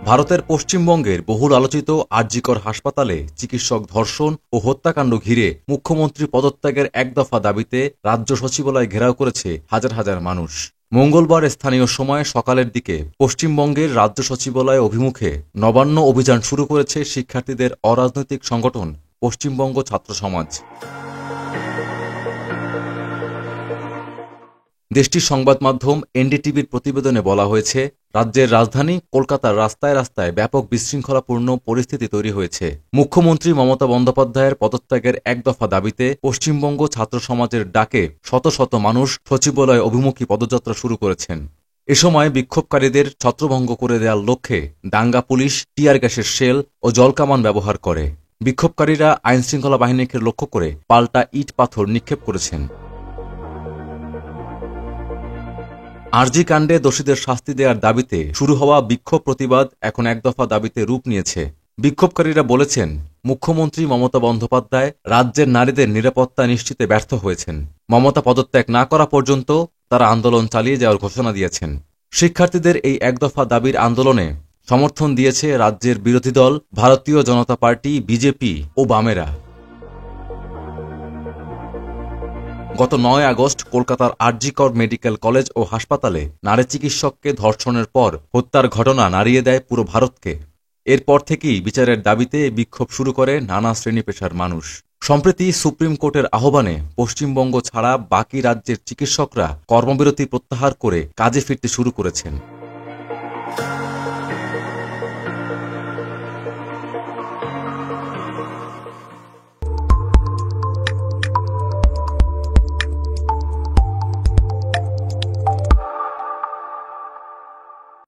ভারতের পশ্চিমবঙ্গের বহুল আলোচিত আরজিকর হাসপাতালে চিকিৎসক ধর্ষণ ও হত্যাকাণ্ড ঘিরে মুখ্যমন্ত্রী পদত্যাগের এক দফা দাবিতে রাজ্য সচিবালয় ঘেরাও করেছে হাজার হাজার মানুষ। মঙ্গলবার স্থানীয় সময় সকালের দিকে পশ্চিমবঙ্গের রাজ্য সচিবালয় অভিমুখে নবান্ন অভিযান শুরু করেছে শিক্ষার্থীদের অরাজনৈতিক সংগঠন পশ্চিমবঙ্গ ছাত্র সমাজ। দেশটির সংবাদ মাধ্যম এনডিটিভির প্রতিবেদনে বলা হয়েছে, রাজ্যের রাজধানী কলকাতার রাস্তায় রাস্তায় ব্যাপক বিশৃঙ্খলাপূর্ণ পরিস্থিতি তৈরি হয়েছে। মুখ্যমন্ত্রী মমতা বন্দ্যোপাধ্যায়ের পদত্যাগের এক দফা দাবিতে পশ্চিমবঙ্গ ছাত্র সমাজের ডাকে শত শত মানুষ সচিবালয় অভিমুখী পদযাত্রা শুরু করেছেন। এ সময় বিক্ষোভকারীদের ছত্রভঙ্গ করে দেওয়ার লক্ষ্যে দাঙ্গা পুলিশ টিয়ার গ্যাসের শেল ও জলকামান ব্যবহার করে। বিক্ষোভকারীরা আইনশৃঙ্খলা বাহিনীকে লক্ষ্য করে পাল্টা ইট পাথর নিক্ষেপ করেছেন। আরজি কাণ্ডে দোষীদের শাস্তি দেওয়ার দাবিতে শুরু হওয়া বিক্ষোভ প্রতিবাদ এখন এক দফা দাবিতে রূপ নিয়েছে। বিক্ষোভকারীরা বলেছেন, মুখ্যমন্ত্রী মমতা বন্দ্যোপাধ্যায় রাজ্যের নারীদের নিরাপত্তা নিশ্চিতে ব্যর্থ হয়েছেন। মমতা পদত্যাগ না করা পর্যন্ত তারা আন্দোলন চালিয়ে যাওয়ার ঘোষণা দিয়েছেন। শিক্ষার্থীদের এই এক দফা দাবির আন্দোলনে সমর্থন দিয়েছে রাজ্যের বিরোধী দল ভারতীয় জনতা পার্টি, বিজেপি ও বামেরা। গত ৯ আগস্ট কলকাতার আরজিকর মেডিকেল কলেজ ও হাসপাতালে নারী চিকিৎসককে ধর্ষণের পর হত্যার ঘটনা নাড়িয়ে দেয় পুরো ভারতকে। এরপর থেকেই বিচারের দাবিতে বিক্ষোভ শুরু করে নানা শ্রেণী পেশার মানুষ। সম্প্রতি সুপ্রিম কোর্টের আহ্বানে পশ্চিমবঙ্গ ছাড়া বাকি রাজ্যের চিকিৎসকরা কর্মবিরতি প্রত্যাহার করে কাজে ফিরতে শুরু করেছেন।